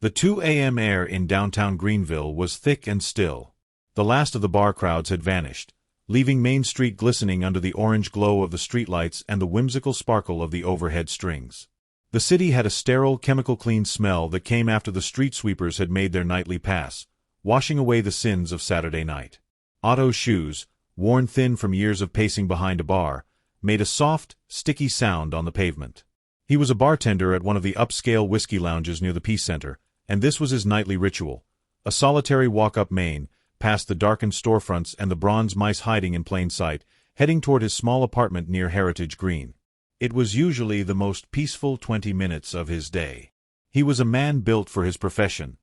The 2 a.m. air in downtown Greenville was thick and still. The last of the bar crowds had vanished, leaving Main Street glistening under the orange glow of the streetlights and the whimsical sparkle of the overhead strings. The city had a sterile, chemical-clean smell that came after the street sweepers had made their nightly pass, washing away the sins of Saturday night. Otto's shoes, worn thin from years of pacing behind a bar, made a soft, sticky sound on the pavement. He was a bartender at one of the upscale whiskey lounges near the Peace Center, and this was his nightly ritual: a solitary walk up Main, past the darkened storefronts and the bronze mice hiding in plain sight, heading toward his small apartment near Heritage Green. It was usually the most peaceful 20 minutes of his day. He was a man built for his profession.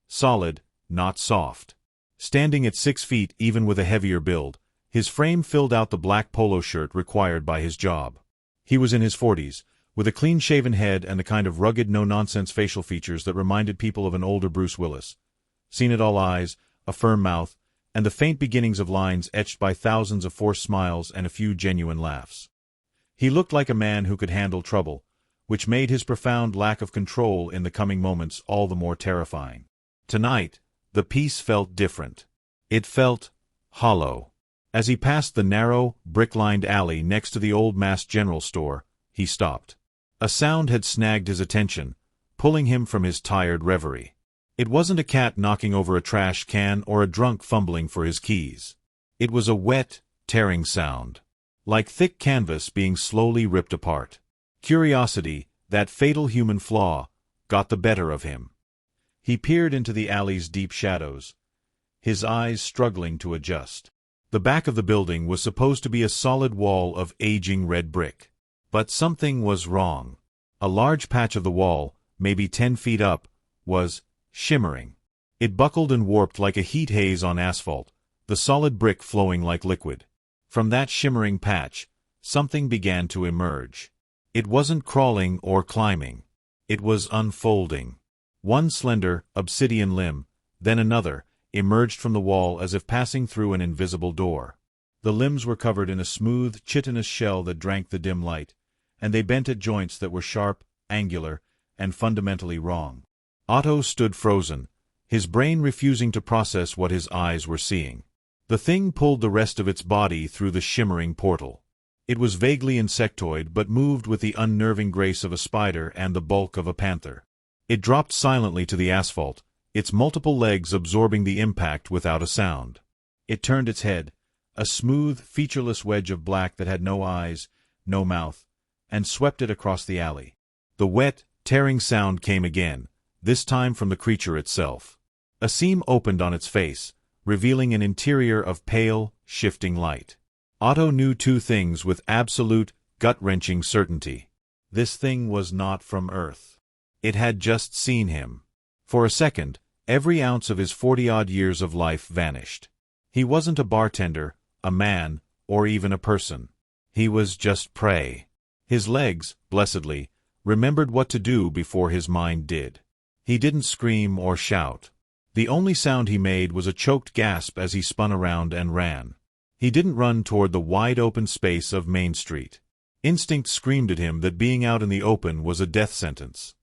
Solid, not soft. Standing at 6 feet even with a heavier build, his frame filled out the black polo shirt required by his job. He was in his 40s, with a clean-shaven head and the kind of rugged, no-nonsense facial features that reminded people of an older Bruce Willis. Seen-it-all eyes, a firm mouth, and the faint beginnings of lines etched by thousands of forced smiles and a few genuine laughs. He looked like a man who could handle trouble, which made his profound lack of control in the coming moments all the more terrifying. Tonight, the peace felt different. It felt hollow. As he passed the narrow, brick-lined alley next to the old Mass General store, he stopped. A sound had snagged his attention, pulling him from his tired reverie. It wasn't a cat knocking over a trash can or a drunk fumbling for his keys. It was a wet, tearing sound, like thick canvas being slowly ripped apart. Curiosity, that fatal human flaw, got the better of him. He peered into the alley's deep shadows, his eyes struggling to adjust. The back of the building was supposed to be a solid wall of aging red brick. But something was wrong. A large patch of the wall, maybe 10 feet up, was shimmering. It buckled and warped like a heat haze on asphalt, the solid brick flowing like liquid. From that shimmering patch, something began to emerge. It wasn't crawling or climbing. It was unfolding. One slender, obsidian limb, then another, emerged from the wall as if passing through an invisible door. The limbs were covered in a smooth, chitinous shell that drank the dim light, and they bent at joints that were sharp, angular, and fundamentally wrong. Otto stood frozen, his brain refusing to process what his eyes were seeing. The thing pulled the rest of its body through the shimmering portal. It was vaguely insectoid but moved with the unnerving grace of a spider and the bulk of a panther. It dropped silently to the asphalt, its multiple legs absorbing the impact without a sound. It turned its head, a smooth, featureless wedge of black that had no eyes, no mouth, and swept it across the alley. The wet, tearing sound came again, this time from the creature itself. A seam opened on its face, revealing an interior of pale, shifting light. Otto knew two things with absolute, gut-wrenching certainty. This thing was not from Earth. It had just seen him. For a second, every ounce of his 40-odd years of life vanished. He wasn't a bartender, a man, or even a person. He was just prey. His legs, blessedly, remembered what to do before his mind did. He didn't scream or shout. The only sound he made was a choked gasp as he spun around and ran. He didn't run toward the wide-open space of Main Street. Instinct screamed at him that being out in the open was a death sentence.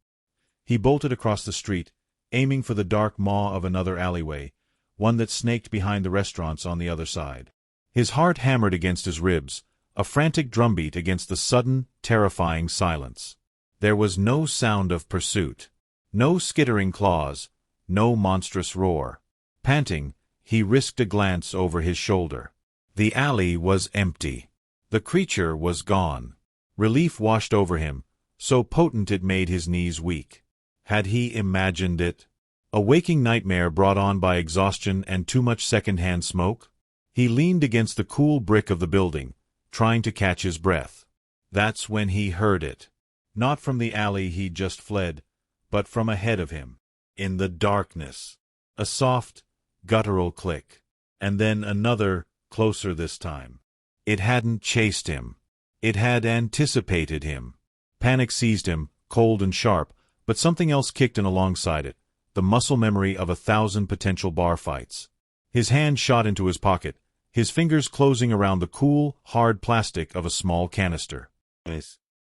He bolted across the street, aiming for the dark maw of another alleyway, one that snaked behind the restaurants on the other side. His heart hammered against his ribs, a frantic drumbeat against the sudden, terrifying silence. There was no sound of pursuit. No skittering claws, no monstrous roar. Panting, he risked a glance over his shoulder. The alley was empty. The creature was gone. Relief washed over him, so potent it made his knees weak. Had he imagined it? A waking nightmare brought on by exhaustion and too much second-hand smoke? He leaned against the cool brick of the building, trying to catch his breath. That's when he heard it. Not from the alley he'd just fled, but from ahead of him. In the darkness. A soft, guttural click. And then another, closer this time. It hadn't chased him. It had anticipated him. Panic seized him, cold and sharp, but something else kicked in alongside it, the muscle memory of 1,000 potential bar fights. His hand shot into his pocket, his fingers closing around the cool, hard plastic of a small canister.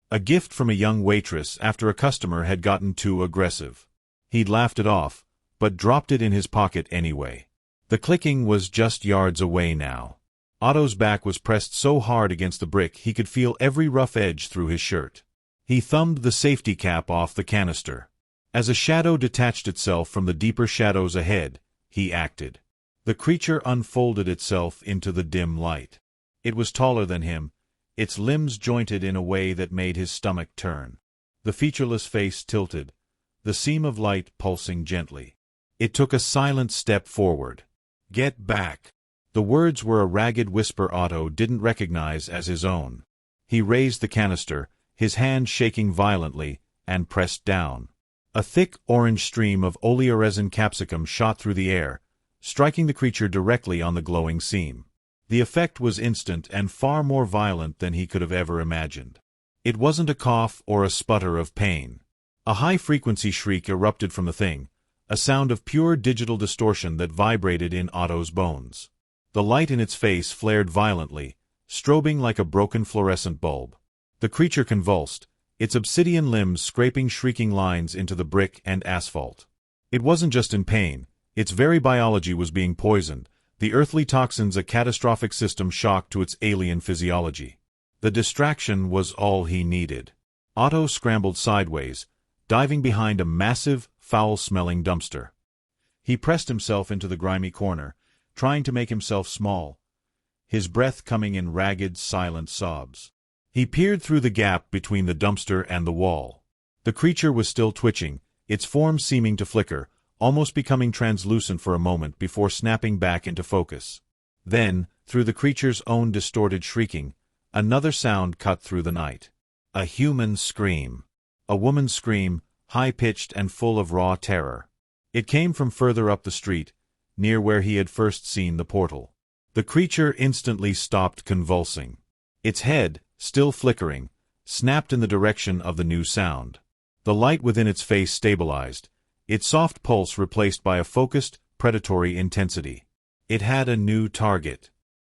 A gift from a young waitress after a customer had gotten too aggressive. He'd laughed it off, but dropped it in his pocket anyway. The clicking was just yards away now. Otto's back was pressed so hard against the brick he could feel every rough edge through his shirt. He thumbed the safety cap off the canister. As a shadow detached itself from the deeper shadows ahead, he acted. The creature unfolded itself into the dim light. It was taller than him, its limbs jointed in a way that made his stomach turn. The featureless face tilted, the seam of light pulsing gently. It took a silent step forward. "Get back!" The words were a ragged whisper Otto didn't recognize as his own. He raised the canister, his hand shaking violently, and pressed down. A thick orange stream of oleoresin capsicum shot through the air, striking the creature directly on the glowing seam. The effect was instant and far more violent than he could have ever imagined. It wasn't a cough or a sputter of pain. A high-frequency shriek erupted from the thing, a sound of pure digital distortion that vibrated in Otto's bones. The light in its face flared violently, strobing like a broken fluorescent bulb. The creature convulsed, its obsidian limbs scraping shrieking lines into the brick and asphalt. It wasn't just in pain, its very biology was being poisoned, the earthly toxins a catastrophic system shock to its alien physiology. The distraction was all he needed. Otto scrambled sideways, diving behind a massive, foul-smelling dumpster. He pressed himself into the grimy corner, trying to make himself small, his breath coming in ragged, silent sobs. He peered through the gap between the dumpster and the wall. The creature was still twitching, its form seeming to flicker, almost becoming translucent for a moment before snapping back into focus. Then, through the creature's own distorted shrieking, another sound cut through the night. A human scream. A woman's scream, high-pitched and full of raw terror. It came from further up the street, near where he had first seen the portal. The creature instantly stopped convulsing. Its head, still flickering, snapped in the direction of the new sound. The light within its face stabilized, its soft pulse replaced by a focused, predatory intensity. It had a new target.